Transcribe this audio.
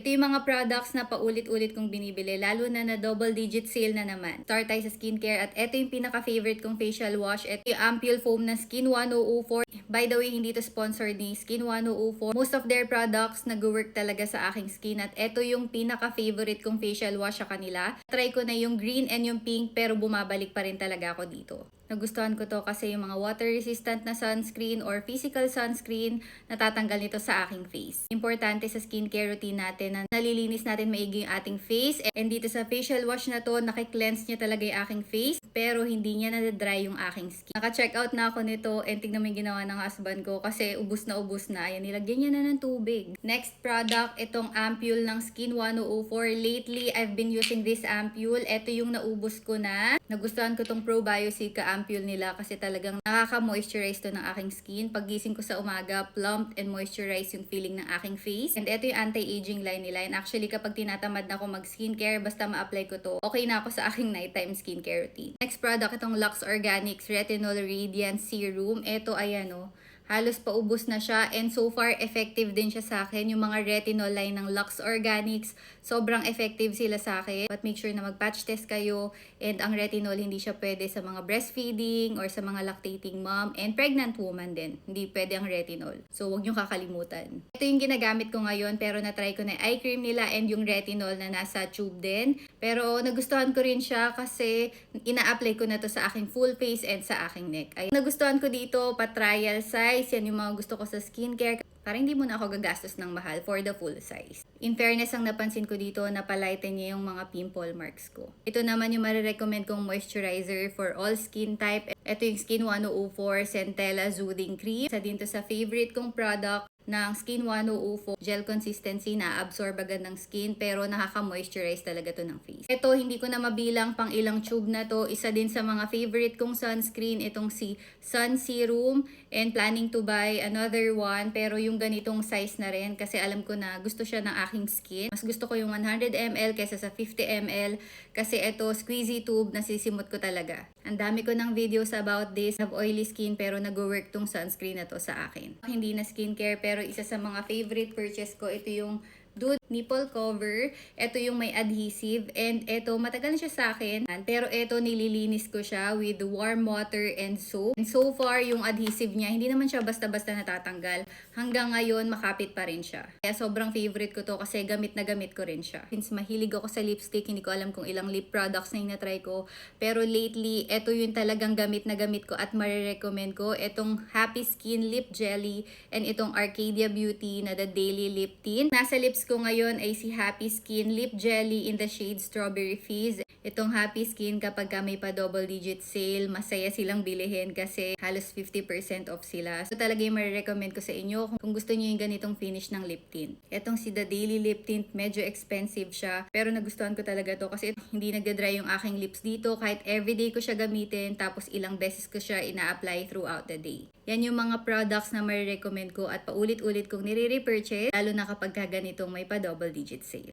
Ito yung mga products na paulit-ulit kong binibili, lalo na double digit sale na naman. Start tayo sa skincare at ito yung pinaka-favorite kong facial wash. Ito yung Ampoule Foam na Skin 1004. By the way, hindi to sponsored ni Skin 1004. Most of their products nag-work talaga sa aking skin at ito yung pinaka-favorite kong facial wash sa kanila. Try ko na yung green and yung pink pero bumabalik pa rin talaga ako dito. Nagustuhan ko to kasi yung mga water resistant na sunscreen or physical sunscreen, natatanggal nito sa aking face. Importante sa skincare routine natin na nalilinis natin maigi yung ating face. And dito sa facial wash na to, nakikleanse niya talaga yung aking face pero hindi niya na-dry yung aking skin. Naka-check out na ako nito and tignan mo yung ginawa ng husband ko kasi ubus na ubus na. Ayan, nilagyan niya na ng tubig. Next product, itong Ampoule ng Skin 104. Lately, I've been using this Ampoule. Ito yung naubos ko na. Nagustuhan ko tong Probiotic Ampoule nila kasi talagang nakaka-moisturize to ng aking skin. Paggising ko sa umaga, plump and moisturize yung feeling ng aking face. And ito yung anti-aging line nila. And actually, kapag tinatamad na ako mag-skincare, basta ma-apply ko to, okay na ako sa aking nighttime skincare routine. Next product, itong Lux Organics Retinol Radiance Serum. Ito, ayan o. Halos paubos na siya and so far effective din siya sa akin. Yung mga retinol line ng Lux Organics, sobrang effective sila sa akin. But make sure na mag-patch test kayo and ang retinol hindi siya pwede sa mga breastfeeding or sa mga lactating mom and pregnant woman din. Hindi pwede ang retinol. So huwag nyo kakalimutan. Ito yung ginagamit ko ngayon pero na-try ko na yung eye cream nila and yung retinol na nasa tube din. Pero nagustuhan ko rin siya kasi ina-apply ko na to sa aking full face and sa aking neck. Ay, nagustuhan ko dito pa-trial size. Yan yung mga gusto ko sa skincare. Para hindi muna ako gagastos ng mahal for the full size. In fairness, ang napansin ko dito, napalighten niya yung mga pimple marks ko. Ito naman yung marirecommend kong moisturizer for all skin type. Ito yung Skin 104 Centella Soothing Cream. Isa din to sa favorite kong product ng Skin 104. Gel consistency, na-absorb agad ng skin pero nakaka-moisturize talaga to ng face. Ito, hindi ko na mabilang pang ilang tube na to. Isa din sa mga favorite kong sunscreen, itong si Sun Serum and planning to buy another one pero yung ganitong size na rin kasi alam ko na gusto siya ng aking skin. Mas gusto ko yung 100 ml kaysa sa 50 ml kasi ito squeezy tube na sisimot ko talaga. Ang dami ko ng videos about this. I have oily skin pero nag-work tong sunscreen na to sa akin. Hindi na skincare pero isa sa mga favorite purchase ko, ito yung Dude Nipple Cover. Ito yung may adhesive and ito matagal na siya sa akin pero ito nililinis ko siya with warm water and soap. And so far yung adhesive niya hindi naman siya basta-basta natatanggal. Hanggang ngayon makapit pa rin siya. Kaya sobrang favorite ko to kasi gamit na gamit ko rin siya. Since mahilig ako sa lipstick, hindi ko alam kung ilang lip products na yung na-try ko. Pero lately, ito yung talagang gamit na gamit ko at marirecommend ko. Itong Happy Skin Lip Jelly and itong Arcadia Beauty na The Daily Lip Tint. Nasa lips ko ngayon ay si Happy Skin Lip Jelly in the shade Strawberry Fizz. Itong Happy Skin kapag may pa double digit sale, masaya silang bilihin kasi halos 50% off sila. So talaga yung marirecommend ko sa inyo kung gusto niyo yung ganitong finish ng lip tint. Itong si The Daily Lip Tint, medyo expensive siya pero nagustuhan ko talaga to kasi hindi nagda-dry yung aking lips dito kahit everyday ko siya gamitin tapos ilang beses ko siya ina-apply throughout the day. Yan yung mga products na marirecommend ko at paulit-ulit kong nire-repurchase lalo na kapag ganitong may pa double digit sale.